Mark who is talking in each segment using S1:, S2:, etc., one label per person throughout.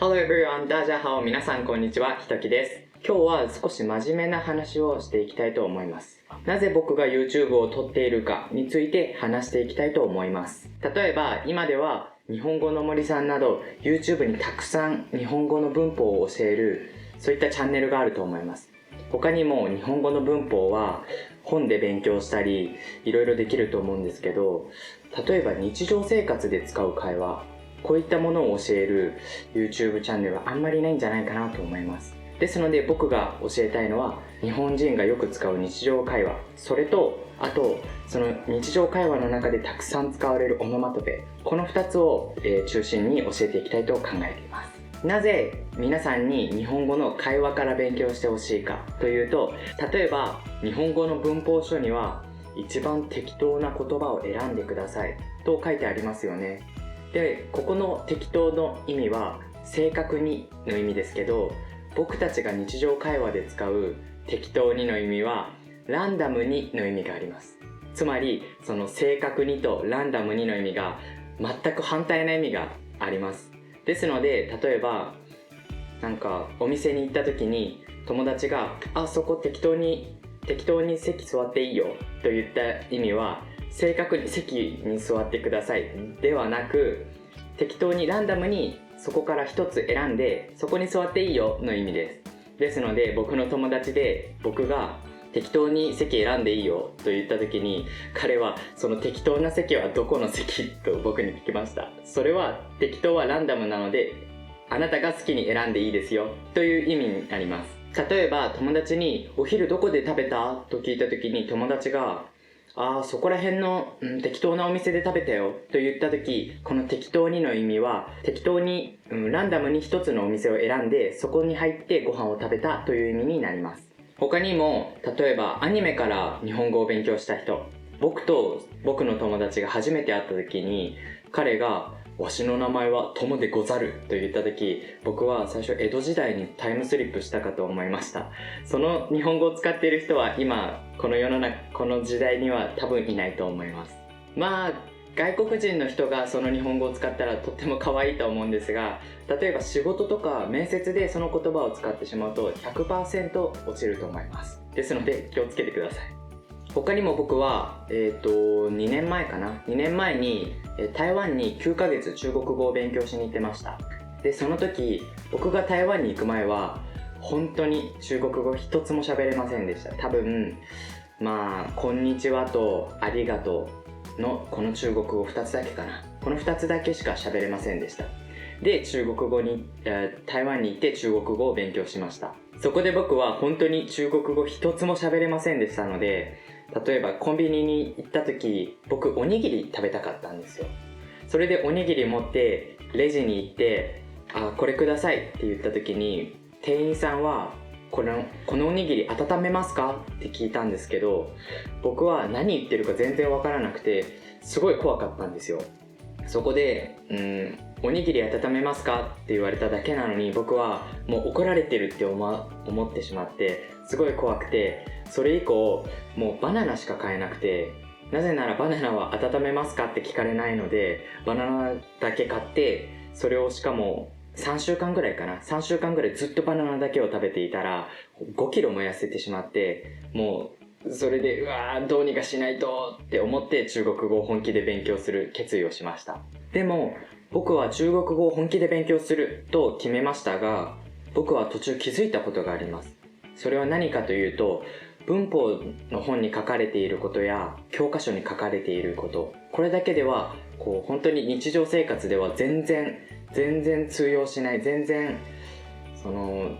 S1: Hello everyone! 大家好！皆さんこんにちは、ひときです。今日は少し真面目な話をしていきたいと思います。なぜ僕が YouTube を撮っているかについて話していきたいと思います。例えば、今では日本語の森さんなど YouTube にたくさん日本語の文法を教えるそういったチャンネルがあると思います。他にも日本語の文法は本で勉強したりいろいろできると思うんですけど、例えば日常生活で使う会話、こういったものを教える YouTube チャンネルはあんまりないんじゃないかなと思います。ですので僕が教えたいのは日本人がよく使う日常会話、それとあとその日常会話の中でたくさん使われるオノマトペ、この2つを中心に教えていきたいと考えています。なぜ皆さんに日本語の会話から勉強してほしいかというと、例えば日本語の文法書には一番適当な言葉を選んでくださいと書いてありますよね。で、ここの適当の意味は正確にの意味ですけど、僕たちが日常会話で使う適当にの意味はランダムにの意味があります。つまりその正確にとランダムにの意味が全く反対な意味があります。ですので、例えばなんかお店に行った時に友達がそこ適当に席座っていいよと言った意味は正確に席に座ってくださいではなく、適当にランダムにそこから一つ選んでそこに座っていいよの意味です。ですので僕の友達で僕が適当に席選んでいいよと言った時に、彼はその適当な席はどこの席と僕に聞きました。それは適当はランダムなのであなたが好きに選んでいいですよという意味になります。例えば友達にお昼どこで食べたと聞いた時に、友達がそこら辺の、適当なお店で食べたよと言った時、この適当にの意味は適当に、ランダムに一つのお店を選んでそこに入ってご飯を食べたという意味になります。他にも例えばアニメから日本語を勉強した人、僕と僕の友達が初めて会った時に彼がわしの名前は友でござると言った時、僕は最初江戸時代にタイムスリップしたかと思いました。その日本語を使っている人は今この世の中この時代には多分いないと思います。外国人の人がその日本語を使ったらとっても可愛いと思うんですが、例えば仕事とか面接でその言葉を使ってしまうと 100% 落ちると思います。ですので気をつけてください。他にも僕は、2年前に台湾に9ヶ月中国語を勉強しに行ってました。で、その時僕が台湾に行く前は本当に中国語一つも喋れませんでした。多分こんにちはとありがとうのこの中国語2つだけかな。この2つだけしか喋れませんでした。で、台湾に行って中国語を勉強しました。そこで僕は本当に中国語一つも喋れませんでしたので、例えばコンビニに行った時、僕おにぎり食べたかったんですよ。それでおにぎり持ってレジに行って、これくださいって言った時に、店員さんはこのおにぎり温めますかって聞いたんですけど、僕は何言ってるか全然わからなくてすごい怖かったんですよ。そこでおにぎり温めますかって言われただけなのに、僕はもう怒られてるって思ってしまってすごい怖くて、それ以降もうバナナしか買えなくて、なぜならバナナは温めますかって聞かれないのでバナナだけ買って、それをしかも3週間ぐらいずっとバナナだけを食べていたら5キロも痩せてしまって、もうそれでどうにかしないとって思って中国語を本気で勉強する決意をしました。でも僕は中国語を本気で勉強すると決めましたが、僕は途中気づいたことがあります。それは何かというと、文法の本に書かれていることや教科書に書かれていること、これだけでは本当に日常生活では全然通用しない、全然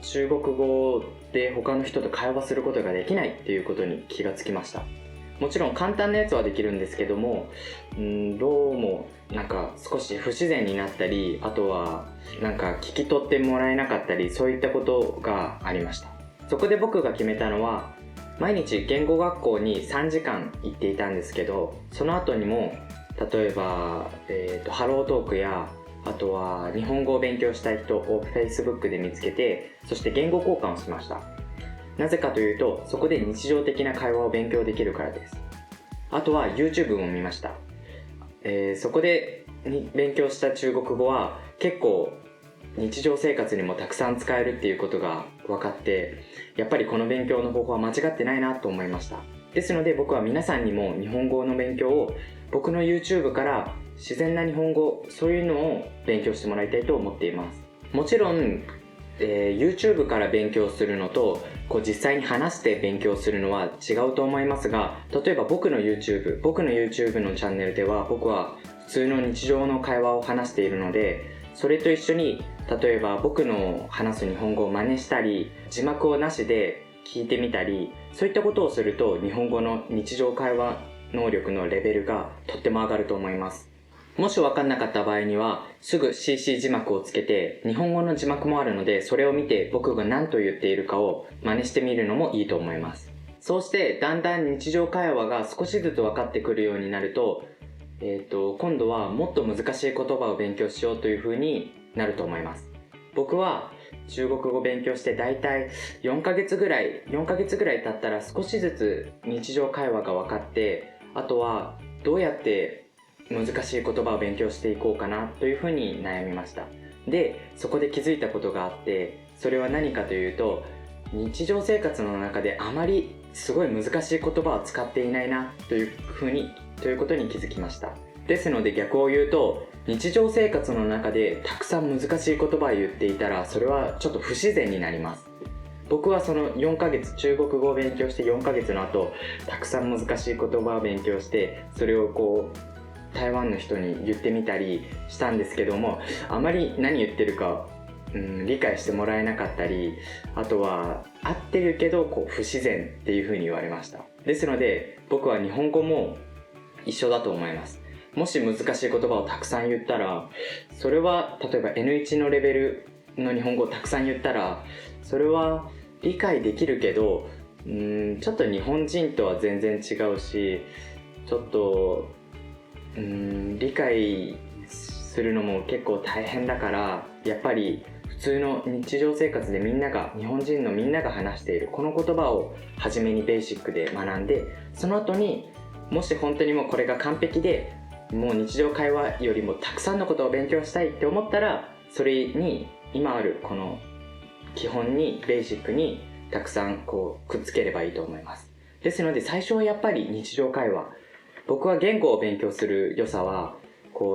S1: 中国語で他の人と会話することができないっていうことに気がつきました。もちろん簡単なやつはできるんですけども、どうも少し不自然になったり、あとは聞き取ってもらえなかったり、そういったことがありました。そこで僕が決めたのは、毎日言語学校に3時間行っていたんですけど、その後にも例えば、ハロートークや、あとは日本語を勉強したい人を Facebook で見つけて、そして言語交換をしました。なぜかというと、そこで日常的な会話を勉強できるからです。あとは YouTube も見ました。そこで勉強した中国語は結構日常生活にもたくさん使えるっていうことが分かって、やっぱりこの勉強の方法は間違ってないなと思いました。ですので僕は皆さんにも日本語の勉強を僕の YouTube から自然な日本語、そういうのを勉強してもらいたいと思っています。もちろん、YouTube から勉強するのと実際に話して勉強するのは違うと思いますが、例えば僕の YouTube のチャンネルでは僕は普通の日常の会話を話しているので、それと一緒に例えば僕の話す日本語を真似したり、字幕をなしで聞いてみたり、そういったことをすると日本語の日常会話能力のレベルがとっても上がると思います。もし分かんなかった場合にはすぐ CC 字幕をつけて、日本語の字幕もあるのでそれを見て僕が何と言っているかを真似してみるのもいいと思います。そうしてだんだん日常会話が少しずつ分かってくるようになると、今度はもっと難しい言葉を勉強しようという風になると思います。僕は中国語を勉強してだいたい4ヶ月ぐらい経ったら少しずつ日常会話が分かって、あとはどうやって難しい言葉を勉強していこうかなというふうに悩みました。で、そこで気づいたことがあって、それは何かというと、日常生活の中であまりすごい難しい言葉を使っていないなということに気づきました。ですので逆を言うと、日常生活の中でたくさん難しい言葉を言っていたら、それはちょっと不自然になります。僕はその4ヶ月中国語を勉強して4ヶ月の後、たくさん難しい言葉を勉強して、それを台湾の人に言ってみたりしたんですけども、あまり何言ってるか、理解してもらえなかったり、あとは合ってるけど不自然っていう風に言われました。ですので僕は日本語も一緒だと思います。もし難しい言葉をたくさん言ったら、それは例えば N1 のレベルの日本語をたくさん言ったら、それは理解できるけど、ちょっと日本人とは全然違うし、ちょっと理解するのも結構大変だから、やっぱり普通の日常生活で日本人のみんなが話しているこの言葉を初めにベーシックで学んで、その後にもし本当にもうこれが完璧で、もう日常会話よりもたくさんのことを勉強したいって思ったら、それに今あるこの基本にベーシックにたくさんくっつければいいと思います。ですので最初はやっぱり日常会話、僕は言語を勉強する良さは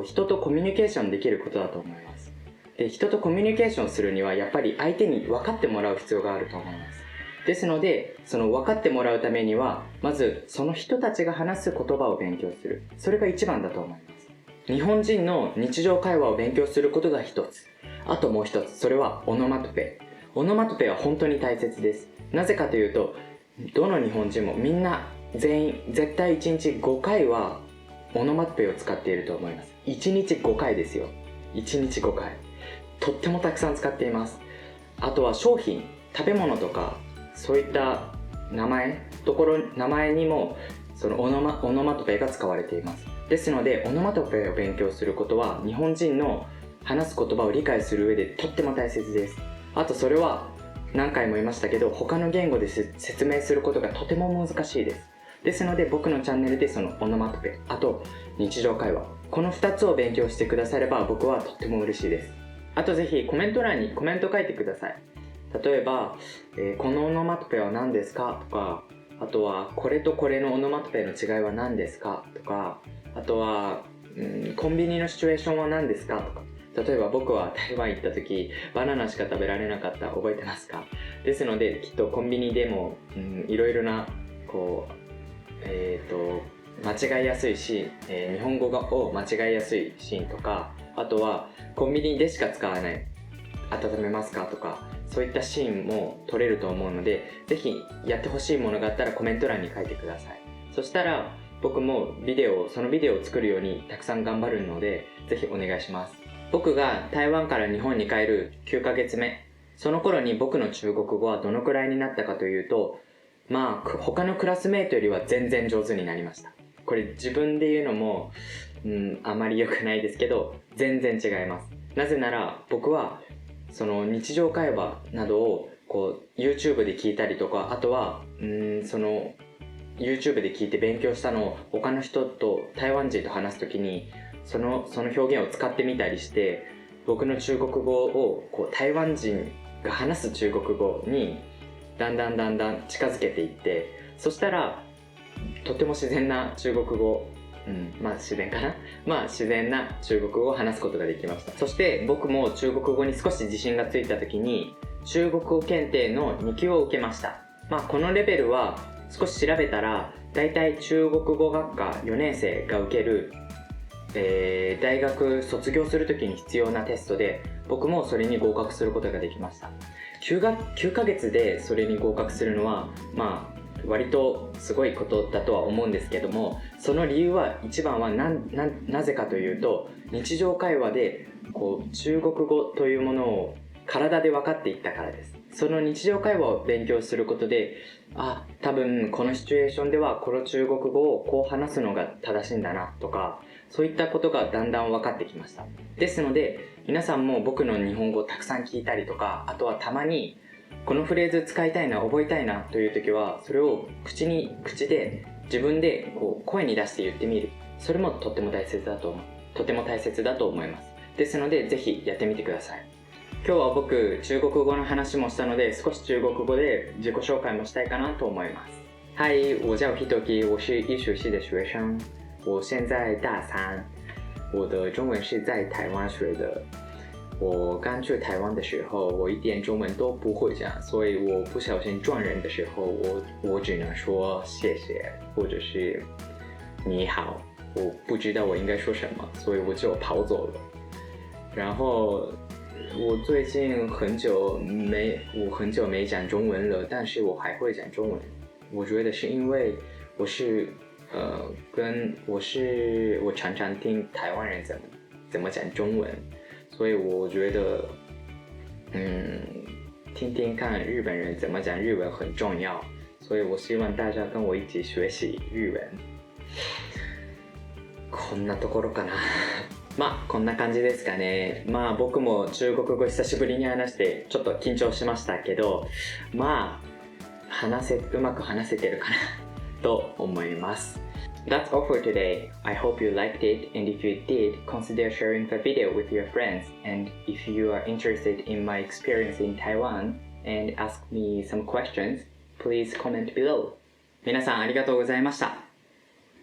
S1: 人とコミュニケーションできることだと思います。で、人とコミュニケーションするにはやっぱり相手に分かってもらう必要があると思います。ですのでその分かってもらうためには、まずその人たちが話す言葉を勉強する、それが一番だと思います。日本人の日常会話を勉強することが一つ、あともう一つ、それはオノマトペ。オノマトペは本当に大切です。なぜかというと、どの日本人もみんな全員絶対1日5回はオノマトペを使っていると思います。1日5回ですよ。1日5回。とってもたくさん使っています。あとは商品、食べ物とか、そういった名前にもそのオノマトペが使われています。ですのでオノマトペを勉強することは日本人の話す言葉を理解する上でとっても大切です。あとそれは何回も言いましたけど、他の言語で説明することがとても難しいです。ですので僕のチャンネルでそのオノマトペ、あと日常会話、この2つを勉強してくだされば僕はとっても嬉しいです。あとぜひコメント欄にコメント書いてください。例えば、このオノマトペは何ですかとか、あとはこれとこれのオノマトペの違いは何ですかとか、あとは、コンビニのシチュエーションは何ですかとか。例えば僕は台湾行った時バナナしか食べられなかった、覚えてますか？ですのできっとコンビニでも、いろいろな間違いやすいシーン、日本語を間違いやすいシーンとか、あとはコンビニでしか使わない温めますかとか、そういったシーンも撮れると思うので、ぜひやってほしいものがあったらコメント欄に書いてください。そしたら僕もそのビデオを作るようにたくさん頑張るので、ぜひお願いします。僕が台湾から日本に帰る9ヶ月目、その頃に僕の中国語はどのくらいになったかというと、他のクラスメートよりは全然上手になりました。これ自分で言うのも、あまり良くないですけど、全然違います。なぜなら僕はその日常会話などをYouTube で聞いたりとか、あとはその YouTube で聞いて勉強したのを台湾人と話すときにその表現を使ってみたりして、僕の中国語をこう台湾人が話す中国語にだんだん近づけていって、そしたらとても自然な中国語、自然かな、自然な中国語を話すことができました。そして僕も中国語に少し自信がついた時に中国語検定の2級を受けました。このレベルは少し調べたらだいたい中国語学科4年生が受ける、大学卒業する時に必要なテストで、僕もそれに合格することができました。9ヶ月でそれに合格するのは割とすごいことだとは思うんですけども、その理由は一番はなぜかというと、日常会話でこう中国語というものを体で分かっていったからです。その日常会話を勉強することで、多分このシチュエーションではこの中国語をこう話すのが正しいんだなとか、そういったことがだんだん分かってきました。ですので皆さんも僕の日本語をたくさん聞いたりとか、あとはたまにこのフレーズ使いたいな、覚えたいなという時は、それを口で自分でこう声に出して言ってみる。それもとても大切だと思います。ですのでぜひやってみてください。今日は僕中国語の話もしたので、少し中国語で自己紹介もしたいかなと思います。嗨，我叫 Hitoki， 我是艺术系的学生，我现在大3，我的中文是在台湾学的。我刚去台湾的时候，我一点中文都不会讲，所以我不小心撞人的时候，我只能说谢谢，或者是你好，我不知道我应该说什么，所以我就跑走了。然后我最近很久没讲中文了，但是我还会讲中文。我觉得是因为我常常听台湾人怎么讲中文，所以我觉得听听看日本人怎么讲日文很重要，所以我希望大家跟我一起学习日文。こんなところかなこんな感じですかね。僕も中国語久しぶりに話してちょっと緊張しましたけど、うまく話せてるかなと思います。That's all for today. I hope you liked it, and if you did, consider sharing the video with your friends. And if you are interested in my experience in Taiwan and ask me some questions, please comment below. 皆さんありがとうございました。